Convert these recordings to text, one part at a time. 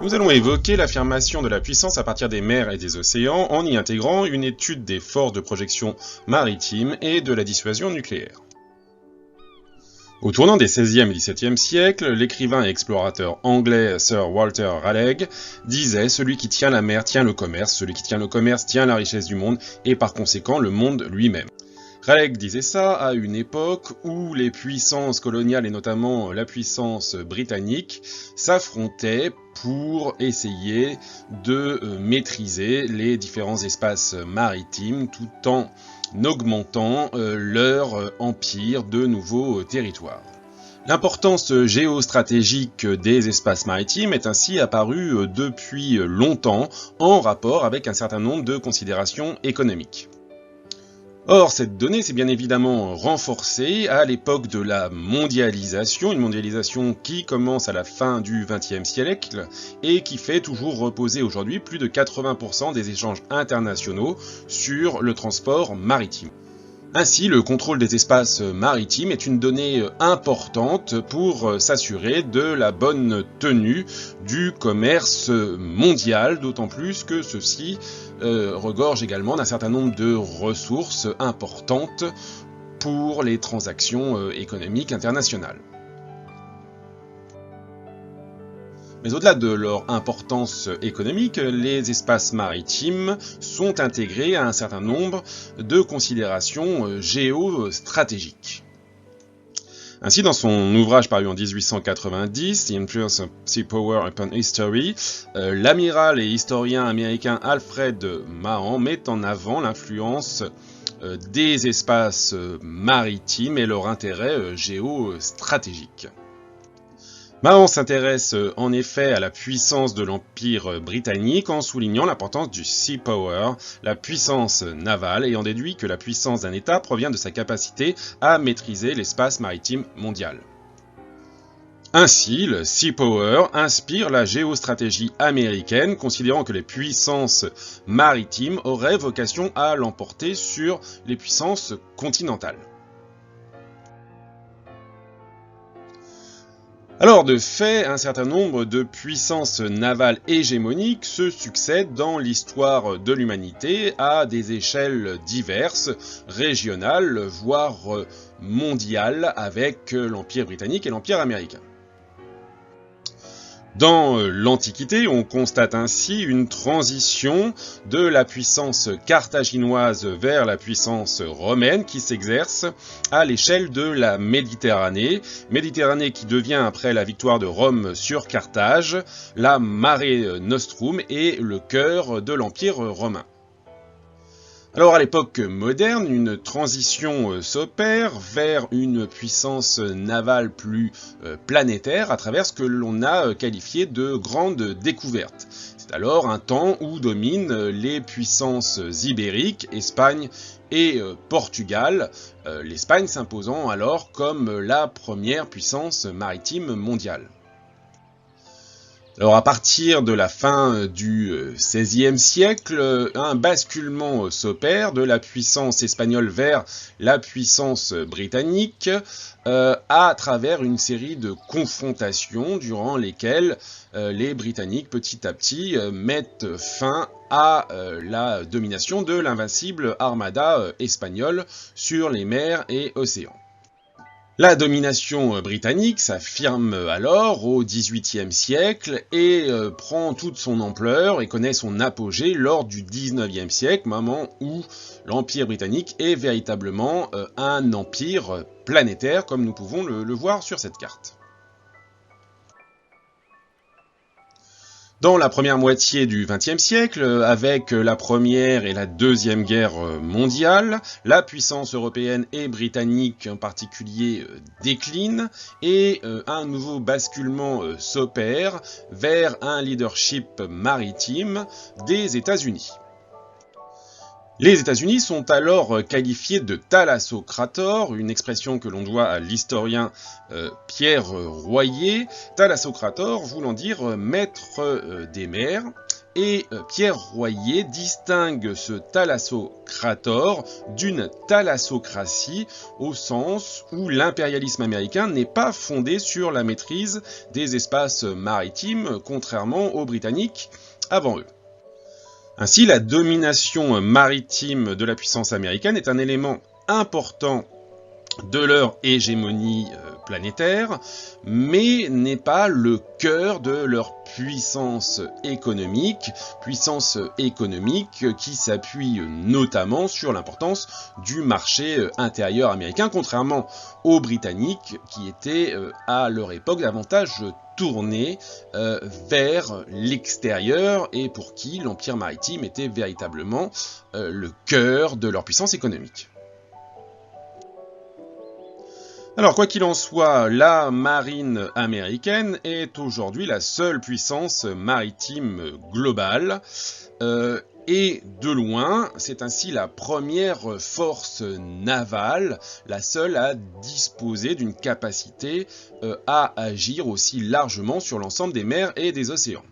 Nous allons évoquer l'affirmation de la puissance à partir des mers et des océans en y intégrant une étude des forces de projection maritime et de la dissuasion nucléaire. Au tournant des XVIe et XVIIe siècles, l'écrivain et explorateur anglais Sir Walter Raleigh disait « Celui qui tient la mer tient le commerce, celui qui tient le commerce tient la richesse du monde et par conséquent le monde lui-même ». Raleigh disait ça à une époque où les puissances coloniales et notamment la puissance britannique s'affrontaient pour essayer de maîtriser les différents espaces maritimes tout en augmentant leur empire de nouveaux territoires. L'importance géostratégique des espaces maritimes est ainsi apparue depuis longtemps en rapport avec un certain nombre de considérations économiques. Or, cette donnée s'est bien évidemment renforcée à l'époque de la mondialisation, une mondialisation qui commence à la fin du XXe siècle et qui fait toujours reposer aujourd'hui plus de 80% des échanges internationaux sur le transport maritime. Ainsi, le contrôle des espaces maritimes est une donnée importante pour s'assurer de la bonne tenue du commerce mondial, d'autant plus que ceci regorge également d'un certain nombre de ressources importantes pour les transactions économiques internationales. Mais au-delà de leur importance économique, les espaces maritimes sont intégrés à un certain nombre de considérations géostratégiques. Ainsi, dans son ouvrage paru en 1890, The Influence of Sea Power Upon History, l'amiral et historien américain Alfred Mahan met en avant l'influence des espaces maritimes et leur intérêt géostratégique. Mahan s'intéresse en effet à la puissance de l'Empire britannique en soulignant l'importance du sea power, la puissance navale, et en déduit que la puissance d'un État provient de sa capacité à maîtriser l'espace maritime mondial. Ainsi, le sea power inspire la géostratégie américaine, considérant que les puissances maritimes auraient vocation à l'emporter sur les puissances continentales. Alors, de fait, un certain nombre de puissances navales hégémoniques se succèdent dans l'histoire de l'humanité à des échelles diverses, régionales, voire mondiales, avec l'Empire britannique et l'Empire américain. Dans l'Antiquité, on constate ainsi une transition de la puissance carthaginoise vers la puissance romaine qui s'exerce à l'échelle de la Méditerranée. Méditerranée qui devient, après la victoire de Rome sur Carthage, la Mare Nostrum et le cœur de l'Empire romain. Alors à l'époque moderne, une transition s'opère vers une puissance navale plus planétaire à travers ce que l'on a qualifié de grande découverte. C'est alors un temps où dominent les puissances ibériques, Espagne et Portugal, l'Espagne s'imposant alors comme la première puissance maritime mondiale. Alors à partir de la fin du XVIe siècle, un basculement s'opère de la puissance espagnole vers la puissance britannique à travers une série de confrontations durant lesquelles les Britanniques petit à petit mettent fin à la domination de l'invincible armada espagnole sur les mers et océans. La domination britannique s'affirme alors au XVIIIe siècle et prend toute son ampleur et connaît son apogée lors du XIXe siècle, moment où l'Empire britannique est véritablement un empire planétaire, comme nous pouvons le voir sur cette carte. Dans la première moitié du XXe siècle, avec la Première et la Deuxième Guerre mondiale, la puissance européenne et britannique en particulier décline et un nouveau basculement s'opère vers un leadership maritime des États-Unis. Les États-Unis sont alors qualifiés de thalassocrators, une expression que l'on doit à l'historien Pierre Royer, thalassocrator voulant dire maître des mers, Et Pierre Royer distingue ce thalassocrator d'une thalassocratie au sens où l'impérialisme américain n'est pas fondé sur la maîtrise des espaces maritimes, contrairement aux Britanniques avant eux. Ainsi, la domination maritime de la puissance américaine est un élément important de leur hégémonie planétaire, mais n'est pas le cœur de leur puissance économique qui s'appuie notamment sur l'importance du marché intérieur américain, contrairement aux Britanniques qui étaient à leur époque davantage tournés vers l'extérieur et pour qui l'Empire maritime était véritablement le cœur de leur puissance économique. Alors, quoi qu'il en soit, la marine américaine est aujourd'hui la seule puissance maritime globale. Et de loin, c'est ainsi la première force navale, la seule à disposer d'une capacité à agir aussi largement sur l'ensemble des mers et des océans.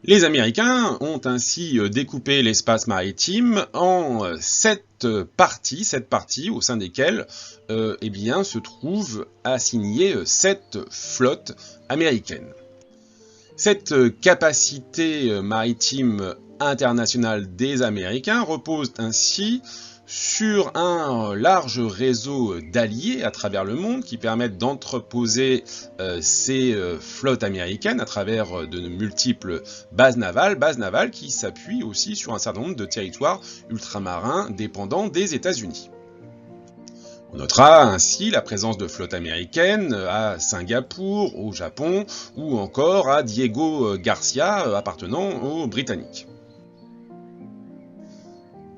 Les Américains ont ainsi découpé l'espace maritime en 7 parties au sein desquelles se trouvent assignées 7 flottes américaines. Cette capacité maritime internationale des Américains repose ainsi sur un large réseau d'alliés à travers le monde qui permettent d'entreposer ces flottes américaines à travers de multiples bases navales qui s'appuient aussi sur un certain nombre de territoires ultramarins dépendants des États-Unis. On notera ainsi la présence de flottes américaines à Singapour, au Japon, ou encore à Diego Garcia appartenant aux Britanniques.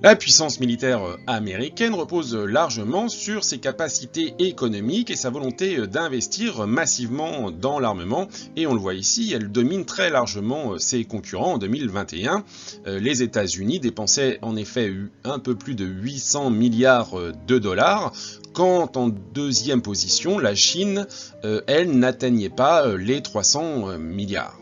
La puissance militaire américaine repose largement sur ses capacités économiques et sa volonté d'investir massivement dans l'armement. Et on le voit ici, elle domine très largement ses concurrents. En 2021, les États-Unis dépensaient en effet un peu plus de 800 milliards de dollars, quand en deuxième position, la Chine, elle, n'atteignait pas les 300 milliards.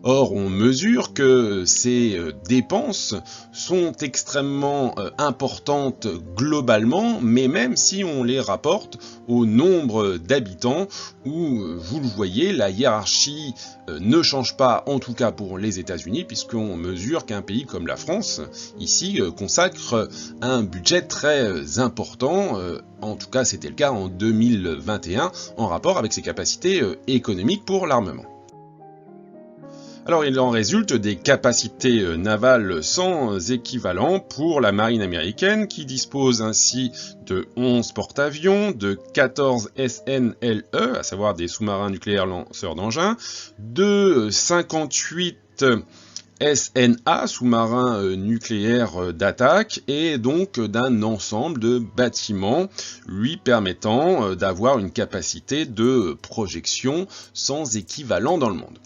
Or, on mesure que ces dépenses sont extrêmement importantes globalement, mais même si on les rapporte au nombre d'habitants, où, vous le voyez, la hiérarchie ne change pas, en tout cas pour les États-Unis, puisqu'on mesure qu'un pays comme la France, ici, consacre un budget très important, en tout cas c'était le cas en 2021, en rapport avec ses capacités économiques pour l'armement. Alors il en résulte des capacités navales sans équivalent pour la marine américaine qui dispose ainsi de 11 porte-avions, de 14 SNLE, à savoir des sous-marins nucléaires lanceurs d'engins, de 58 SNA, sous-marins nucléaires d'attaque, et donc d'un ensemble de bâtiments lui permettant d'avoir une capacité de projection sans équivalent dans le monde.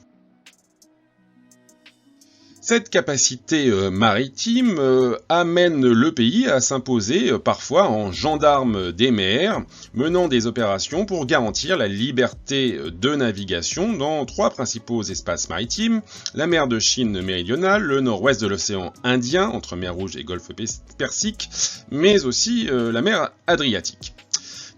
Cette capacité maritime amène le pays à s'imposer parfois en gendarme des mers, menant des opérations pour garantir la liberté de navigation dans 3 principaux espaces maritimes, la mer de Chine méridionale, le nord-ouest de l'océan Indien, entre mer Rouge et golfe Persique, mais aussi la mer Adriatique.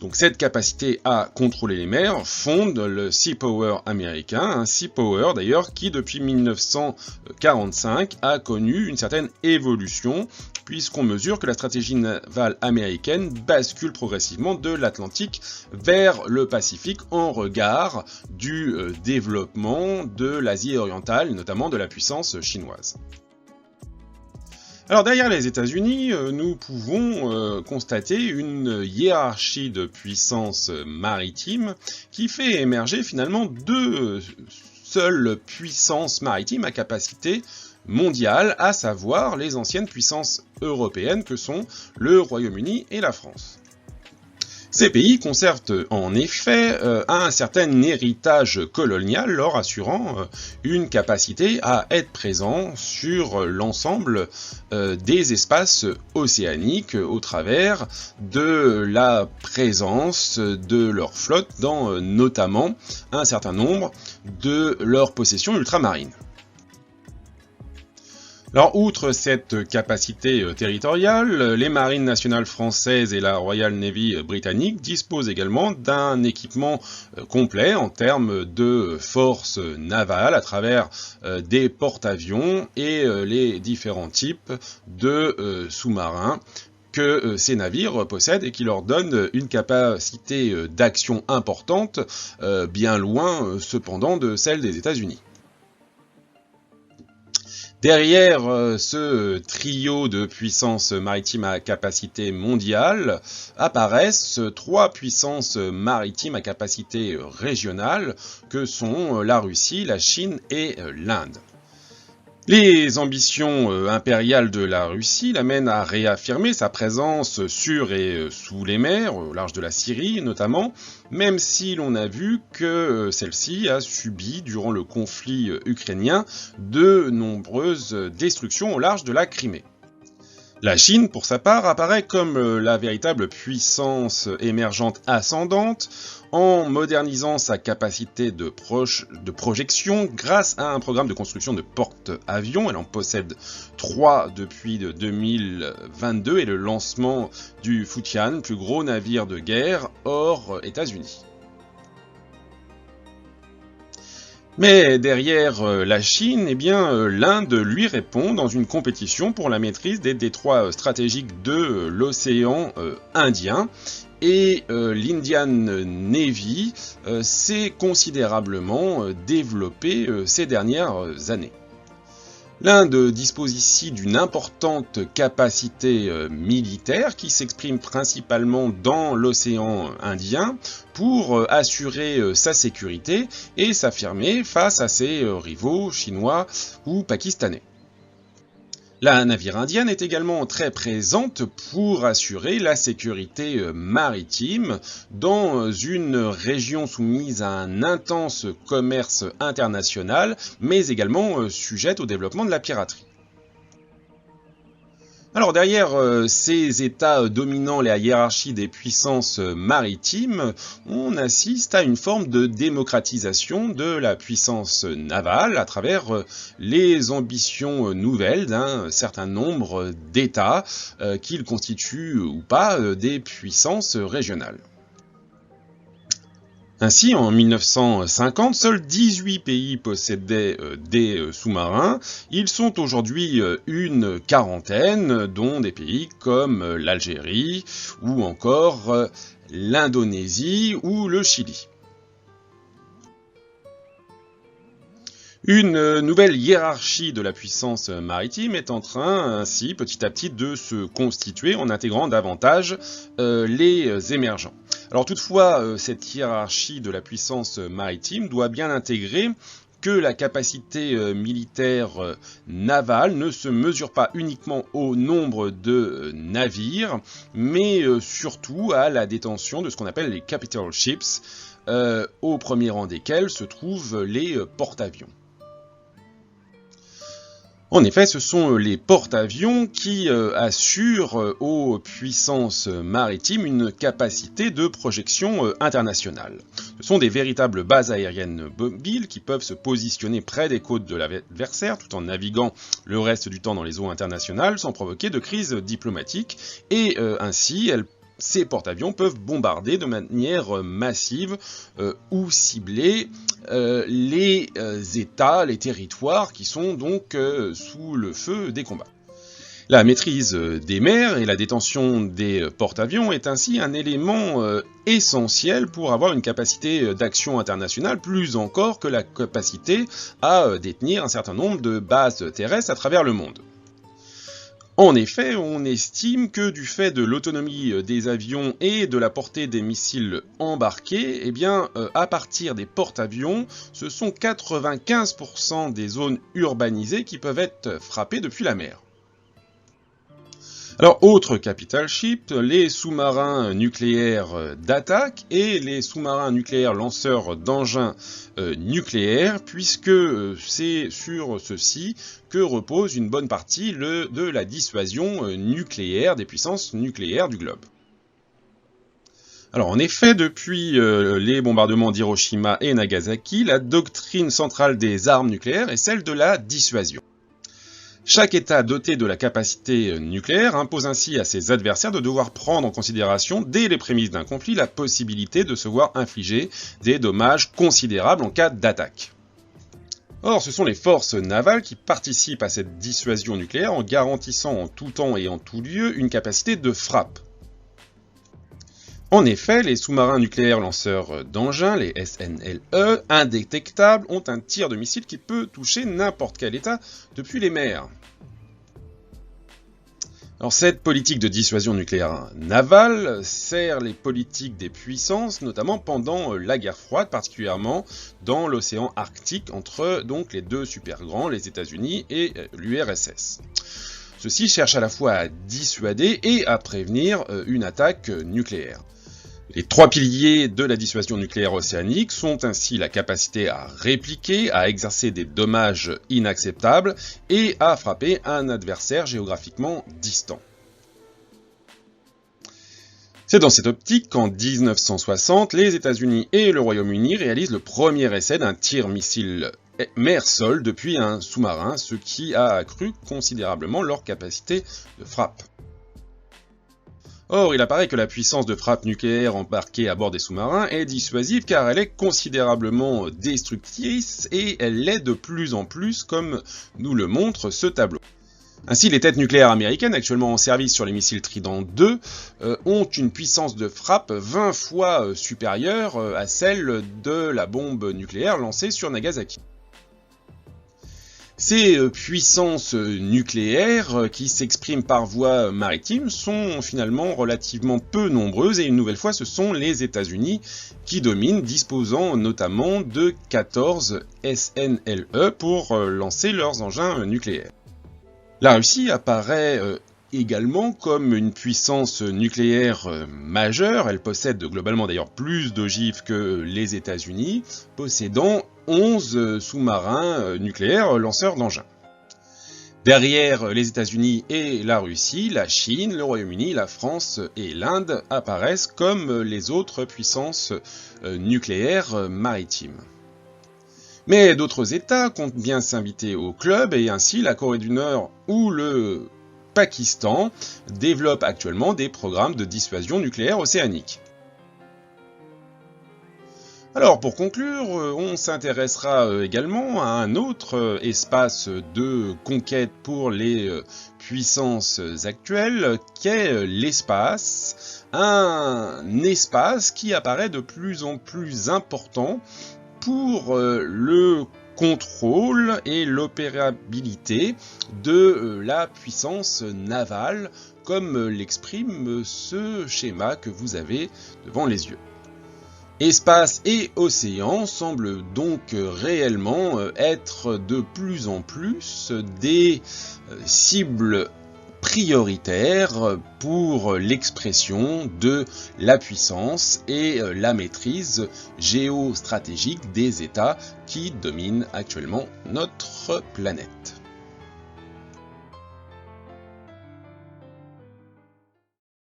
Donc cette capacité à contrôler les mers fonde le Sea Power américain, un Sea Power d'ailleurs qui depuis 1945 a connu une certaine évolution puisqu'on mesure que la stratégie navale américaine bascule progressivement de l'Atlantique vers le Pacifique en regard du développement de l'Asie orientale, notamment de la puissance chinoise. Alors derrière les États-Unis, nous pouvons constater une hiérarchie de puissances maritimes qui fait émerger finalement 2 seules puissances maritimes à capacité mondiale, à savoir les anciennes puissances européennes que sont le Royaume-Uni et la France. Ces pays conservent en effet un certain héritage colonial leur assurant une capacité à être présents sur l'ensemble des espaces océaniques au travers de la présence de leur flotte dans notamment un certain nombre de leurs possessions ultramarines. Alors, outre cette capacité territoriale, les marines nationales françaises et la Royal Navy britannique disposent également d'un équipement complet en termes de force navale à travers des porte-avions et les différents types de sous-marins que ces navires possèdent et qui leur donnent une capacité d'action importante, bien loin cependant de celle des États-Unis. Derrière ce trio de puissances maritimes à capacité mondiale apparaissent trois puissances maritimes à capacité régionale que sont la Russie, la Chine et l'Inde. Les ambitions impériales de la Russie l'amènent à réaffirmer sa présence sur et sous les mers, au large de la Syrie notamment, même si l'on a vu que celle-ci a subi, durant le conflit ukrainien, de nombreuses destructions au large de la Crimée. La Chine, pour sa part, apparaît comme la véritable puissance émergente ascendante, en modernisant sa capacité de projection grâce à un programme de construction de porte-avions. Elle en possède 3 depuis 2022 et le lancement du Fujian, plus gros navire de guerre hors États-Unis. Mais derrière la Chine, l'Inde lui répond dans une compétition pour la maîtrise des détroits stratégiques de l'océan Indien. Et l'Indian Navy s'est considérablement développée ces dernières années. L'Inde dispose ici d'une importante capacité militaire qui s'exprime principalement dans l'océan Indien pour assurer sa sécurité et s'affirmer face à ses rivaux chinois ou pakistanais. La navire indienne est également très présente pour assurer la sécurité maritime dans une région soumise à un intense commerce international, mais également sujette au développement de la piraterie. Alors derrière ces États dominant la hiérarchie des puissances maritimes, on assiste à une forme de démocratisation de la puissance navale à travers les ambitions nouvelles d'un certain nombre d'États, qu'ils constituent ou pas des puissances régionales. Ainsi, en 1950, seuls 18 pays possédaient des sous-marins. Ils sont aujourd'hui une quarantaine, dont des pays comme l'Algérie ou encore l'Indonésie ou le Chili. Une nouvelle hiérarchie de la puissance maritime est en train ainsi petit à petit de se constituer en intégrant davantage les émergents. Alors toutefois, cette hiérarchie de la puissance maritime doit bien intégrer que la capacité militaire navale ne se mesure pas uniquement au nombre de navires, mais surtout à la détention de ce qu'on appelle les capital ships, au premier rang desquels se trouvent les porte-avions. En effet, ce sont les porte-avions qui assurent aux puissances maritimes une capacité de projection internationale. Ce sont des véritables bases aériennes mobiles qui peuvent se positionner près des côtes de l'adversaire tout en naviguant le reste du temps dans les eaux internationales sans provoquer de crise diplomatique et ainsi ces porte-avions peuvent bombarder de manière massive ou cibler les États, les territoires qui sont donc sous le feu des combats. La maîtrise des mers et la détention des porte-avions est ainsi un élément essentiel pour avoir une capacité d'action internationale, plus encore que la capacité à détenir un certain nombre de bases terrestres à travers le monde. En effet, on estime que du fait de l'autonomie des avions et de la portée des missiles embarqués, à partir des porte-avions, ce sont 95% des zones urbanisées qui peuvent être frappées depuis la mer. Alors, autre capital ship, les sous-marins nucléaires d'attaque et les sous-marins nucléaires lanceurs d'engins nucléaires, puisque c'est sur ceci que repose une bonne partie de la dissuasion nucléaire des puissances nucléaires du globe. Alors en effet, depuis les bombardements d'Hiroshima et Nagasaki, la doctrine centrale des armes nucléaires est celle de la dissuasion. Chaque État doté de la capacité nucléaire impose ainsi à ses adversaires de devoir prendre en considération, dès les prémices d'un conflit, la possibilité de se voir infliger des dommages considérables en cas d'attaque. Or, ce sont les forces navales qui participent à cette dissuasion nucléaire en garantissant en tout temps et en tout lieu une capacité de frappe. En effet, les sous-marins nucléaires lanceurs d'engins, les SNLE, indétectables, ont un tir de missile qui peut toucher n'importe quel État depuis les mers. Alors, cette politique de dissuasion nucléaire navale sert les politiques des puissances, notamment pendant la guerre froide, particulièrement dans l'océan Arctique, entre donc les deux super grands, les États-Unis et l'URSS. Ceux-ci cherchent à la fois à dissuader et à prévenir une attaque nucléaire. Les trois piliers de la dissuasion nucléaire océanique sont ainsi la capacité à répliquer, à exercer des dommages inacceptables et à frapper un adversaire géographiquement distant. C'est dans cette optique qu'en 1960, les États-Unis et le Royaume-Uni réalisent le premier essai d'un tir-missile mer-sol depuis un sous-marin, ce qui a accru considérablement leur capacité de frappe. Or, il apparaît que la puissance de frappe nucléaire embarquée à bord des sous-marins est dissuasive car elle est considérablement destructrice et elle l'est de plus en plus, comme nous le montre ce tableau. Ainsi, les têtes nucléaires américaines actuellement en service sur les missiles Trident II ont une puissance de frappe 20 fois supérieure à celle de la bombe nucléaire lancée sur Nagasaki. Ces puissances nucléaires qui s'expriment par voie maritime sont finalement relativement peu nombreuses et une nouvelle fois ce sont les États-Unis qui dominent, disposant notamment de 14 SNLE pour lancer leurs engins nucléaires. La Russie apparaît également comme une puissance nucléaire majeure, elle possède globalement d'ailleurs plus d'ogives que les États-Unis, possédant 11 sous-marins nucléaires lanceurs d'engins. Derrière les États-Unis et la Russie, la Chine, le Royaume-Uni, la France et l'Inde apparaissent comme les autres puissances nucléaires maritimes. Mais d'autres États comptent bien s'inviter au club et ainsi la Corée du Nord ou le Pakistan développent actuellement des programmes de dissuasion nucléaire océanique. Alors pour conclure, on s'intéressera également à un autre espace de conquête pour les puissances actuelles, qu'est l'espace, un espace qui apparaît de plus en plus important pour le contrôle et l'opérabilité de la puissance navale, comme l'exprime ce schéma que vous avez devant les yeux. Espace et océan semblent donc réellement être de plus en plus des cibles prioritaires pour l'expression de la puissance et la maîtrise géostratégique des États qui dominent actuellement notre planète.